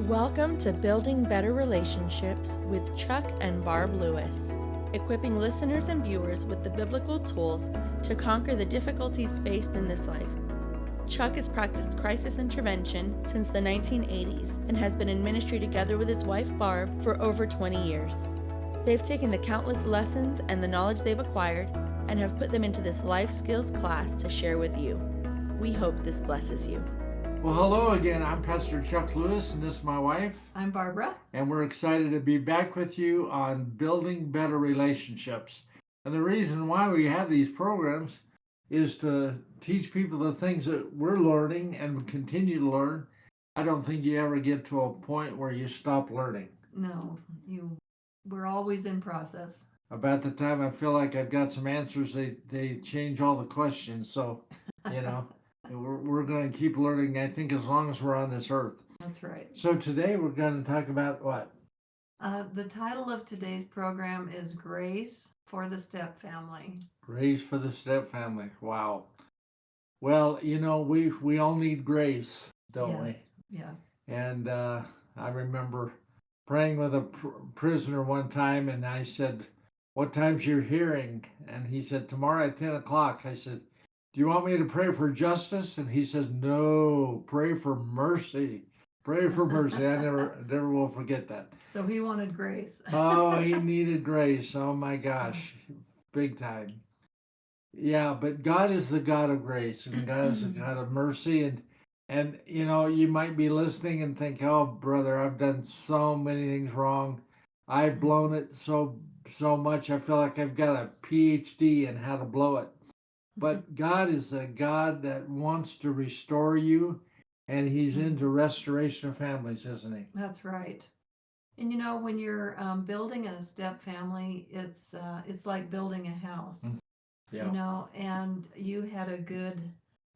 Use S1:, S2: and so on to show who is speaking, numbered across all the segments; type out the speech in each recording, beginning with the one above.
S1: Welcome to Building Better Relationships with Chuck and Barb Lewis, equipping listeners and viewers with the biblical tools to conquer the difficulties faced in this life. Chuck has practiced crisis intervention since the 1980s and has been in ministry together with his wife Barb for over 20 years. They've taken the countless lessons and the knowledge they've acquired and have put them into this life skills class to share with you. We hope this blesses you.
S2: Well, hello again. I'm Pastor Chuck Lewis, and this is my wife.
S3: I'm Barbara.
S2: And we're excited to be back with you on building better relationships. And the reason why we have these programs is to teach people the things that we're learning and continue to learn. I don't think you ever get to a point where you stop learning.
S3: No, we're always in process.
S2: About the time I feel like I've got some answers, they change all the questions. So, we're going to keep learning, I think, as long as we're on this earth.
S3: That's right.
S2: So today we're going to talk about what?
S3: The title of today's program is Grace for the Step Family.
S2: Grace for the Step Family. Wow. Well, we all need grace, don't we?
S3: Yes.
S2: And I remember praying with a prisoner one time, and I said, "What time's your hearing?" And he said, "Tomorrow at 10 o'clock. I said, "Do you want me to pray for justice?" And he says, "No, pray for mercy. Pray for mercy." I never will forget that.
S3: So he wanted grace.
S2: Oh, he needed grace. Oh my gosh, big time. Yeah, but God is the God of grace, and God is the God of mercy. And you might be listening and think, "Oh, brother, I've done so many things wrong. I've blown it so much. I feel like I've got a PhD in how to blow it." But God is a God that wants to restore you, and He's into restoration of families, isn't He?
S3: That's right. And when you're building a step family, it's like building a house.
S2: Yeah.
S3: And you had a good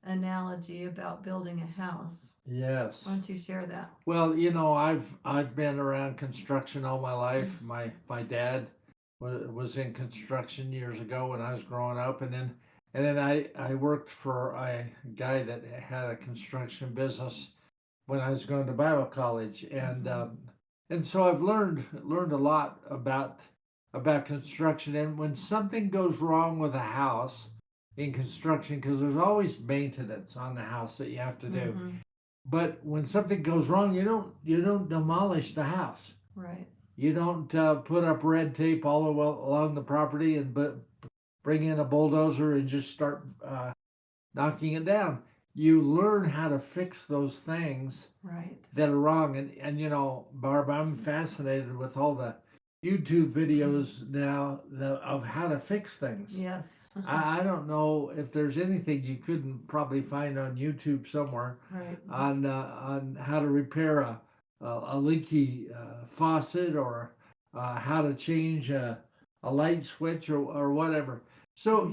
S3: analogy about building a house.
S2: Yes.
S3: Why don't you share that?
S2: Well, I've been around construction all my life. My dad was in construction years ago when I was growing up, and then I worked for a guy that had a construction business when I was going to Bible college, and so I've learned a lot about construction. And when something goes wrong with a house in construction, because there's always maintenance on the house that you have to do, but when something goes wrong, you don't demolish the house.
S3: Right.
S2: You don't put up red tape all along the property and bring in a bulldozer and just start knocking it down. You learn how to fix those things that are wrong. And Barb, I'm fascinated with all the YouTube videos now of how to fix things.
S3: Yes.
S2: I don't know if there's anything you couldn't probably find on YouTube somewhere on how to repair a leaky faucet, or how to change a light switch or whatever. So,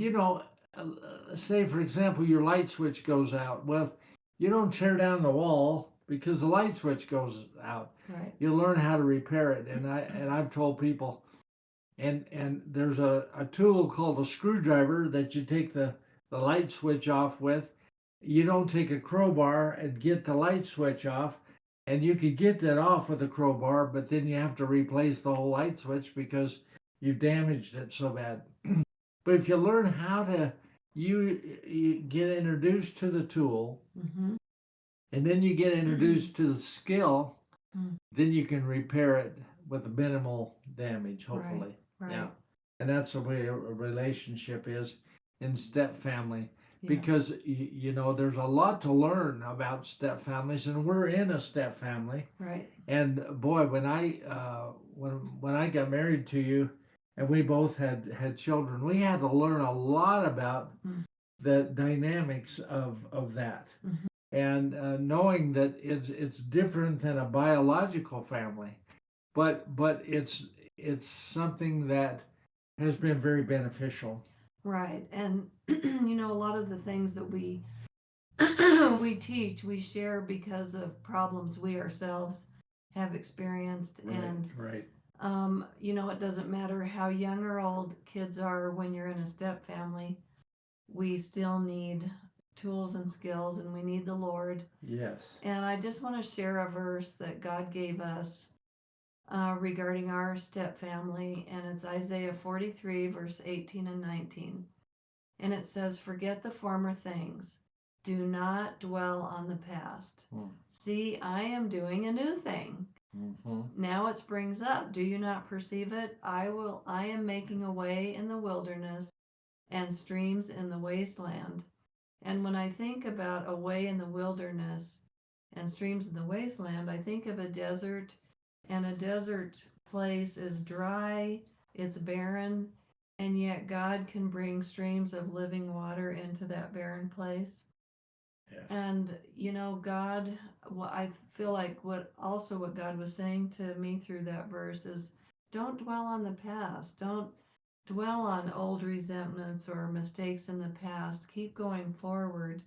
S2: say for example, your light switch goes out. Well, you don't tear down the wall because the light switch goes out.
S3: Right.
S2: You learn how to repair it. And I've told people, and there's a tool called a screwdriver that you take the light switch off with. You don't take a crowbar and get the light switch off. And you could get that off with a crowbar, but then you have to replace the whole light switch because you've damaged it so bad. But if you learn how to, you get introduced to the tool, and then you get introduced to the skill, then you can repair it with minimal damage, hopefully.
S3: Right.
S2: Yeah. And that's the way a relationship is in step family.
S3: Yes.
S2: Because, there's a lot to learn about step families, and we're in a step family.
S3: Right.
S2: And boy, when I got married to you, and we both had children, we had to learn a lot about the dynamics of that, and knowing that it's different than a biological family, but it's something that has been very beneficial.
S3: Right. And a lot of the things that we we teach, we share because of problems we ourselves have experienced. And
S2: right.
S3: It doesn't matter how young or old kids are when you're in a step family, we still need tools and skills, and we need the Lord.
S2: Yes.
S3: And I just want to share a verse that God gave us regarding our step family, and it's Isaiah 43, verse 18 and 19. And it says, "Forget the former things. Do not dwell on the past. See, I am doing a new thing. Now it springs up. Do you not perceive it? I am making a way in the wilderness and streams in the wasteland." And when I think about a way in the wilderness and streams in the wasteland, I think of a desert, and a desert place is dry, it's barren, and yet God can bring streams of living water into that barren place.
S2: Yes.
S3: And God, I feel like what God was saying to me through that verse is, don't dwell on the past. Don't dwell on old resentments or mistakes in the past. Keep going forward.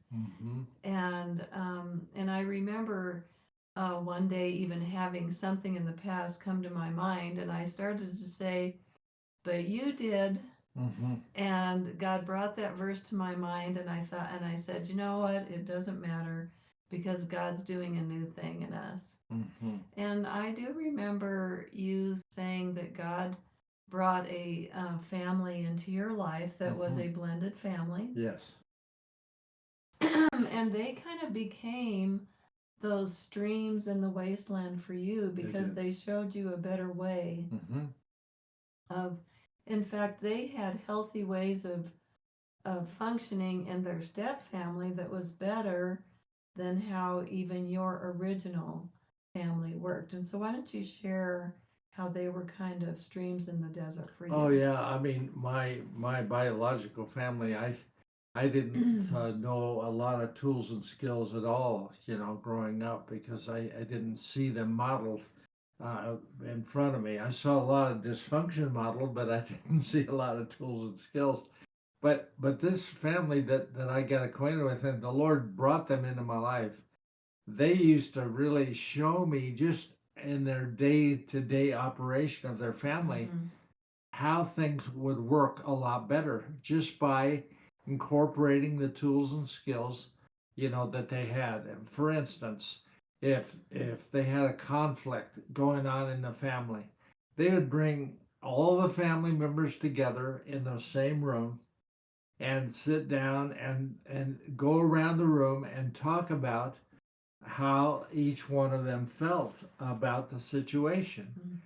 S3: And I remember one day even having something in the past come to my mind, and I started to say, "But you did." And God brought that verse to my mind, and I said, you know what? It doesn't matter, because God's doing a new thing in us. And I do remember you saying that God brought a family into your life that was a blended family.
S2: Yes.
S3: And they kind of became those streams in the wasteland for you, because they showed you a better way of, in fact, they had healthy ways of functioning in their step family that was better than how even your original family worked. And so why don't you share how they were kind of streams in the desert for you?
S2: Oh yeah, I mean, my biological family, I didn't know a lot of tools and skills at all, growing up, because I didn't see them modeled in front of me. I saw a lot of dysfunction modeled, but I didn't see a lot of tools and skills. But this family that I got acquainted with, and the Lord brought them into my life, they used to really show me, just in their day-to-day operation of their family, how things would work a lot better, just by incorporating the tools and skills that they had. And for instance, if they had a conflict going on in the family, they would bring all the family members together in the same room and sit down and go around the room and talk about how each one of them felt about the situation.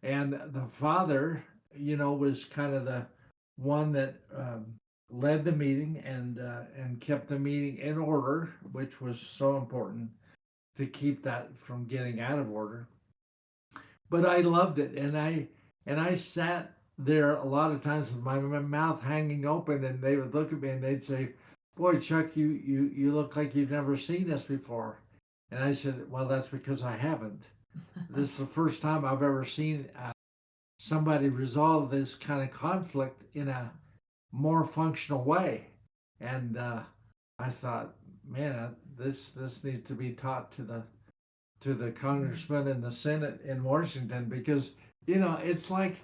S2: And the father, was kind of the one that led the meeting and kept the meeting in order, which was so important to keep that from getting out of order. But I loved it, and I sat there a lot of times with my mouth hanging open, and they would look at me and they'd say, "Boy, Chuck, you look like you've never seen this before." And I said, "Well, that's because I haven't. This is the first time I've ever seen somebody resolve this kind of conflict in a more functional way." And I thought, man, this needs to be taught to the congressman in the Senate in Washington, because it's like,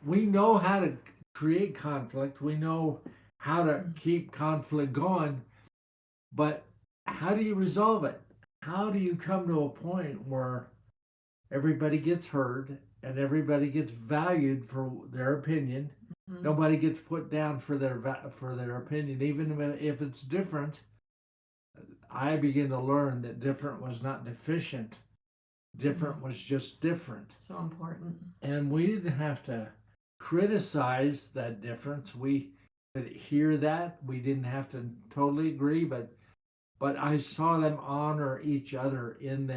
S2: we know how to create conflict, we know how to keep conflict going, but how do you resolve it? How do you come to a point where everybody gets heard and everybody gets valued for their opinion? Nobody gets put down for their opinion, even if it's different. I began to learn that different was not deficient. Different was just different.
S3: So important.
S2: And we didn't have to criticize that difference. We could hear that. We didn't have to totally agree, but I saw them honor each other in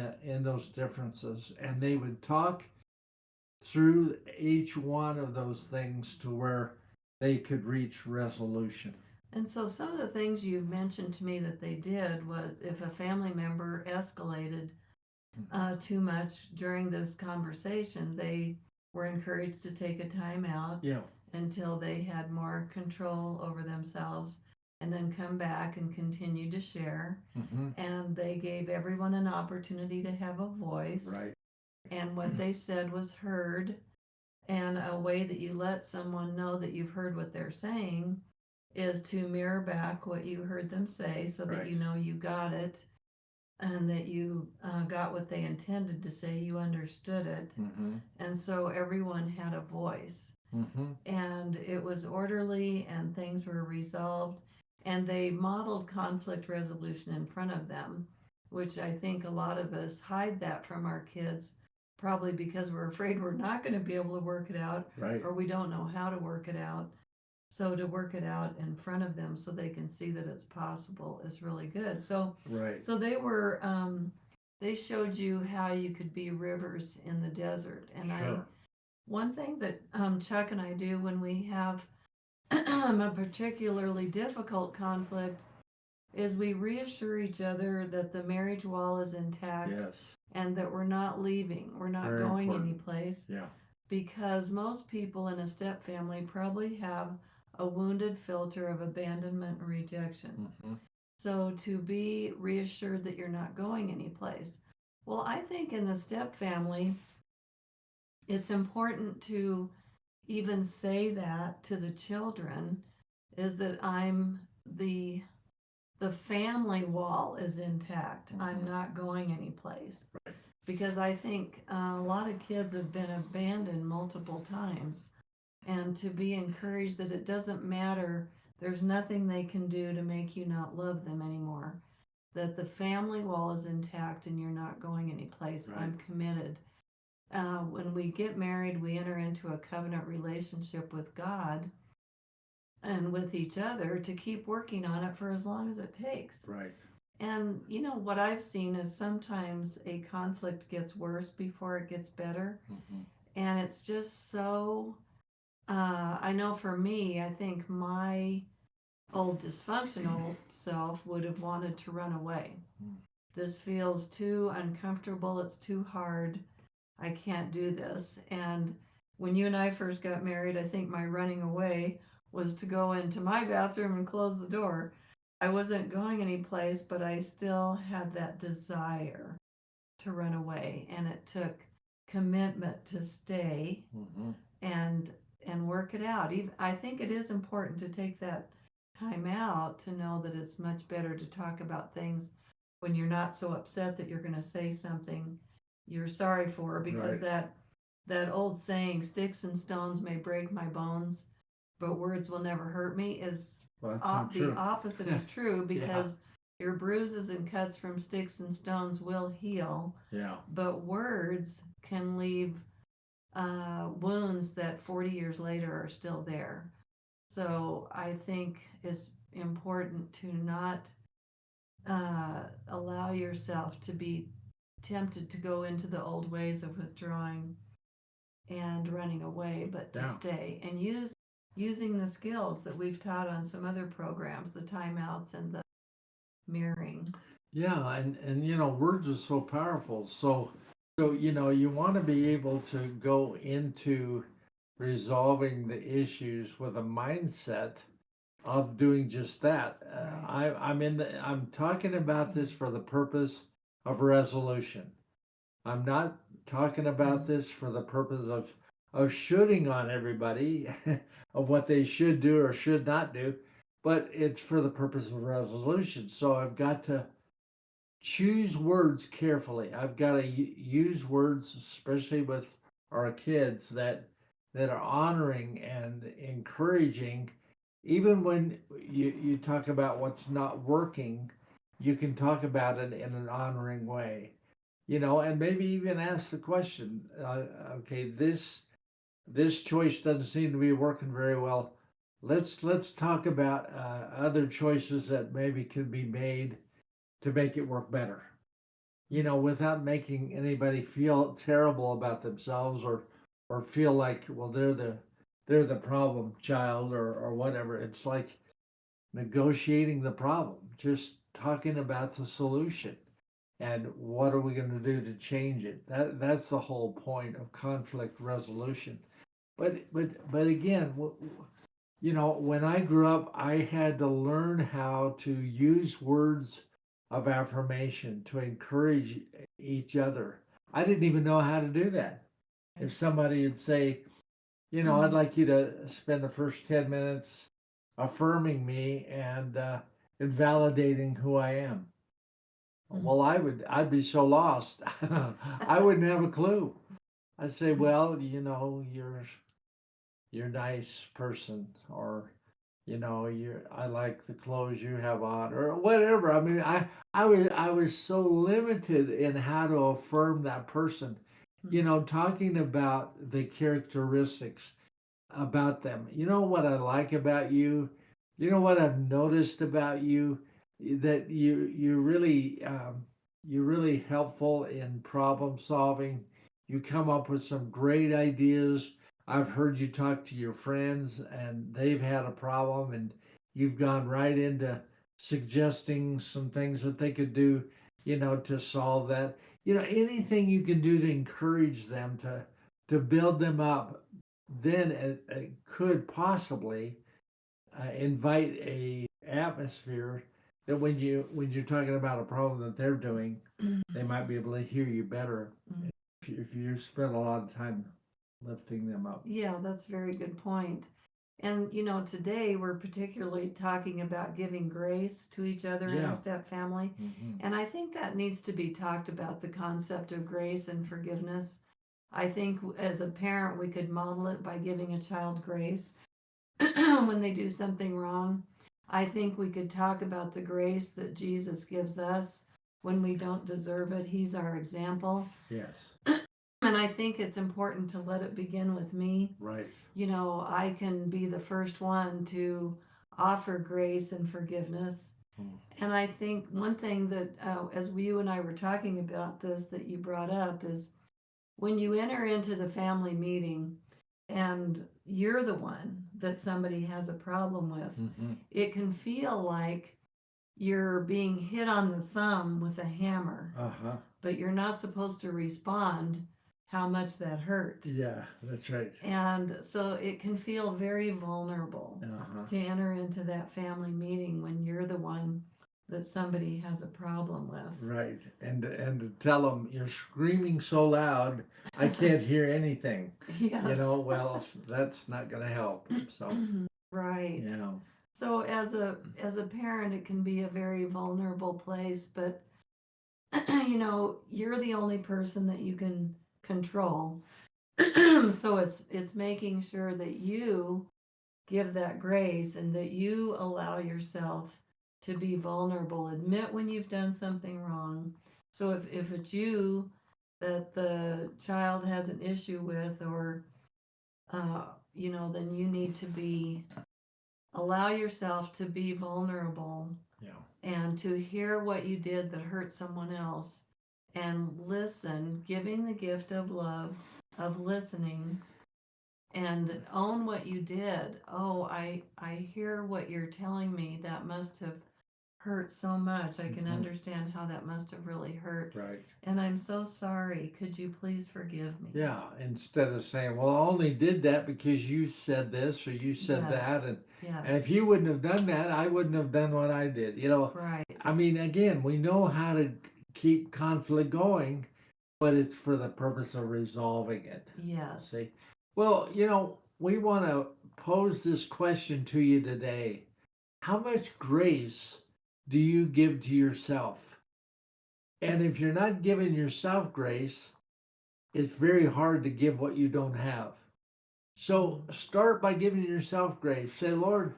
S2: those differences, and they would talk through each one of those things to where they could reach resolution.
S3: And so some of the things you've mentioned to me that they did was, if a family member escalated too much during this conversation, they were encouraged to take a time out until they had more control over themselves, and then come back and continue to share. And they gave everyone an opportunity to have a voice.
S2: Right.
S3: And what they said was heard. And a way that you let someone know that you've heard what they're saying is to mirror back what you heard them say so that
S2: Right.
S3: you know you got it and that you got what they intended to say, you understood it.
S2: Mm-hmm.
S3: And so everyone had a voice.
S2: Mm-hmm.
S3: And it was orderly and things were resolved. And they modeled conflict resolution in front of them, which I think a lot of us hide that from our kids, probably because we're afraid we're not going to be able to work it out
S2: Right.
S3: or we don't know how to work it out. So to work it out in front of them so they can see that it's possible is really good. So
S2: Right.
S3: so they showed you how you could be rivers in the desert. And
S2: Sure.
S3: one thing that Chuck and I do when we have a particularly difficult conflict is we reassure each other that the marriage wall is intact
S2: Yes.
S3: and that we're not leaving, we're not
S2: Very
S3: going
S2: important.
S3: anyplace.
S2: Yeah.
S3: Because most people in a step family probably have a wounded filter of abandonment and rejection.
S2: Mm-hmm.
S3: So to be reassured that you're not going anyplace. Well, I think in the step family, it's important to even say that to the children, is that I'm the family wall is intact.
S2: Mm-hmm.
S3: I'm not going anyplace.
S2: Right.
S3: Because I think a lot of kids have been abandoned multiple times. And to be encouraged that it doesn't matter, there's nothing they can do to make you not love them anymore. That the family wall is intact and you're not going anyplace.
S2: Right.
S3: I'm committed. When we get married, we enter into a covenant relationship with God and with each other to keep working on it for as long as it takes.
S2: Right.
S3: And what I've seen is sometimes a conflict gets worse before it gets better.
S2: Mm-hmm.
S3: And it's just so, I know for me, I think my old dysfunctional self would have wanted to run away.
S2: Mm.
S3: This feels too uncomfortable. It's too hard. I can't do this. And when you and I first got married, I think my running away was to go into my bathroom and close the door. I wasn't going anyplace, but I still had that desire to run away. And it took commitment to stay
S2: Mm-hmm.
S3: and work it out. Even, I think it is important to take that time out to know that it's much better to talk about things when you're not so upset that you're going to say something you're sorry for, because
S2: Right.
S3: that old saying, sticks and stones may break my bones, but words will never hurt me, is
S2: Well, that's not
S3: the
S2: true.
S3: opposite is true, because your bruises and cuts from sticks and stones will heal,
S2: Yeah.
S3: but words can leave wounds that 40 years later are still there. So I think it's important to not allow yourself to be tempted to go into the old ways of withdrawing and running away, but to stay and using the skills that we've taught on some other programs, the timeouts and the mirroring.
S2: Yeah, and words are so powerful. So you want to be able to go into resolving the issues with a mindset of doing just that. I'm talking about this for the purpose of resolution. I'm not talking about this for the purpose of shooting on everybody of what they should do or should not do, but it's for the purpose of resolution. So I've got to choose words carefully. I've got to use words, especially with our kids, that are honoring and encouraging. Even when you talk about what's not working, you can talk about it in an honoring way, and maybe even ask the question, okay, this choice doesn't seem to be working very well. Let's talk about other choices that maybe could be made to make it work better, without making anybody feel terrible about themselves, or feel like, well, they're the problem child, or whatever. It's like negotiating the problem, just talking about the solution and what are we going to do to change it. That's the whole point of conflict resolution. But again, when I grew up, I had to learn how to use words of affirmation to encourage each other. I didn't even know how to do that. If somebody would say, I'd like you to spend the first 10 minutes affirming me and validating who I am. Well, I'd be so lost. I wouldn't have a clue. I'd say, well, you're a nice person, or I like the clothes you have on, or whatever. I mean, I was so limited in how to affirm that person. Talking about the characteristics about them. You know what I like about you? You know what I've noticed about you? That you're really helpful in problem solving. You come up with some great ideas. I've heard you talk to your friends and they've had a problem, and you've gone right into suggesting some things that they could do, to solve that. Anything you can do to encourage them, to build them up, then it could possibly invite a atmosphere that when you're talking about a problem that they're doing, they might be able to hear you better if you spend a lot of time lifting them up.
S3: Yeah, that's a very good point. And today we're particularly talking about giving grace to each other in a
S2: Yeah.
S3: step family. And I think that needs to be talked about, the concept of grace and forgiveness. I think as a parent, we could model it by giving a child grace when they do something wrong. I think we could talk about the grace that Jesus gives us when we don't deserve it. He's our example.
S2: Yes.
S3: And I think it's important to let it begin with me.
S2: Right.
S3: I can be the first one to offer grace and forgiveness. And I think one thing that, as you and I were talking about this, that you brought up is when you enter into the family meeting and you're the one that somebody has a problem with, it can feel like you're being hit on the thumb with a hammer, but you're not supposed to respond how much that hurt.
S2: Yeah, that's right.
S3: And so it can feel very vulnerable to enter into that family meeting when you're the one that somebody has a problem with.
S2: Right. And to tell them you're screaming so loud, I can't hear anything.
S3: Yes.
S2: Well, that's not going to help. So,
S3: right. So as a parent, it can be a very vulnerable place, but you're the only person that you can control. So it's making sure that you give that grace and that you allow yourself to be vulnerable, admit when you've done something wrong. So if it's you that the child has an issue with, or then you need to allow yourself to be vulnerable.
S2: Yeah.
S3: And to hear what you did that hurt someone else, and listen, giving the gift of love, of listening, and own what you did. Oh, I hear what you're telling me. That must have hurt so much. I can understand how that must have really hurt.
S2: Right.
S3: And I'm so sorry. Could you please forgive me?
S2: Yeah. Instead of saying, well, I only did that because you said this or you said that. And if you wouldn't have done that, I wouldn't have done what I did.
S3: Right.
S2: I mean, again, we know how to keep conflict going, but it's for the purpose of resolving it.
S3: Yes.
S2: See? Well, we want to pose this question to you today. How much grace do you give to yourself? And if you're not giving yourself grace, it's very hard to give what you don't have. So start by giving yourself grace. Say, Lord,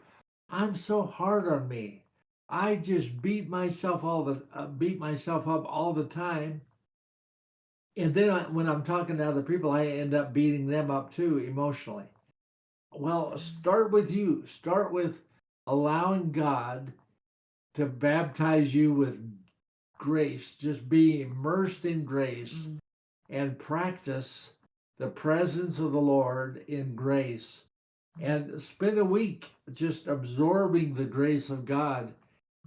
S2: I'm so hard on me. I just beat myself up all the time. And then when I'm talking to other people, I end up beating them up too emotionally. Well, start with you. Start with allowing God to baptize you with grace. Just be immersed in grace and practice the presence of the Lord in grace. And spend a week just absorbing the grace of God.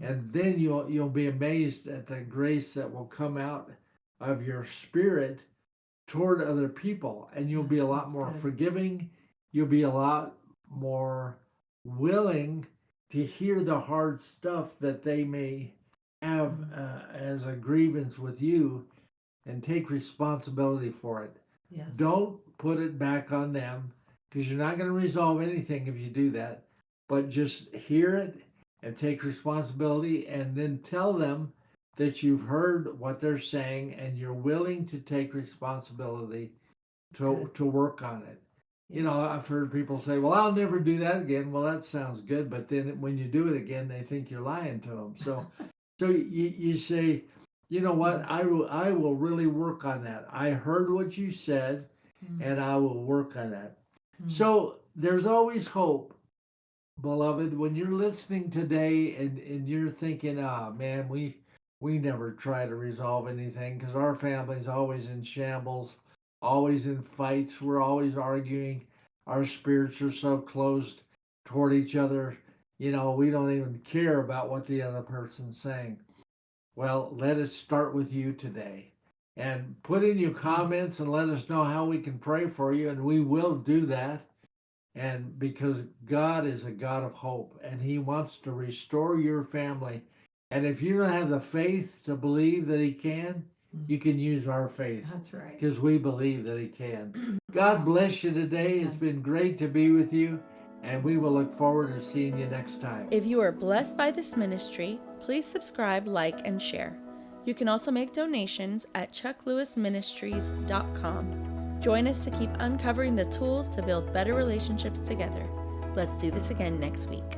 S2: And then you'll be amazed at the grace that will come out of your spirit toward other people, and you'll be a lot more forgiving. You'll be a lot more willing to hear the hard stuff that they may have as a grievance with you, and take responsibility for it.
S3: Yes.
S2: Don't put it back on them, because you're not going to resolve anything if you do that. but just hear it and take responsibility, and then tell them that you've heard what they're saying and you're willing to take responsibility to work on it. You know, I've heard people say, well, I'll never do that again. Well, that sounds good, but then when you do it again, they think you're lying to them. So you say, you know what, I will really work on that. I heard what you said, and I will work on that. So there's always hope, beloved. When you're listening today and you're thinking, man, we never try to resolve anything because our family's always in shambles, always in fights. We're always arguing. Our spirits are so closed toward each other. You know, we don't even care about what the other person's saying. Well, let us start with you today. And put in your comments and let us know how we can pray for you, and we will do that. And because God is a God of hope, and He wants to restore your family. And if you don't have the faith to believe that He can, you can use our faith.
S3: That's right.
S2: Because we believe that He can. God bless you today. It's been great to be with you, and we will look forward to seeing you next time.
S1: If you are blessed by this ministry, please subscribe, like, and share. You can also make donations at chucklewisministries.com. Join us to keep uncovering the tools to build better relationships together. Let's do this again next week.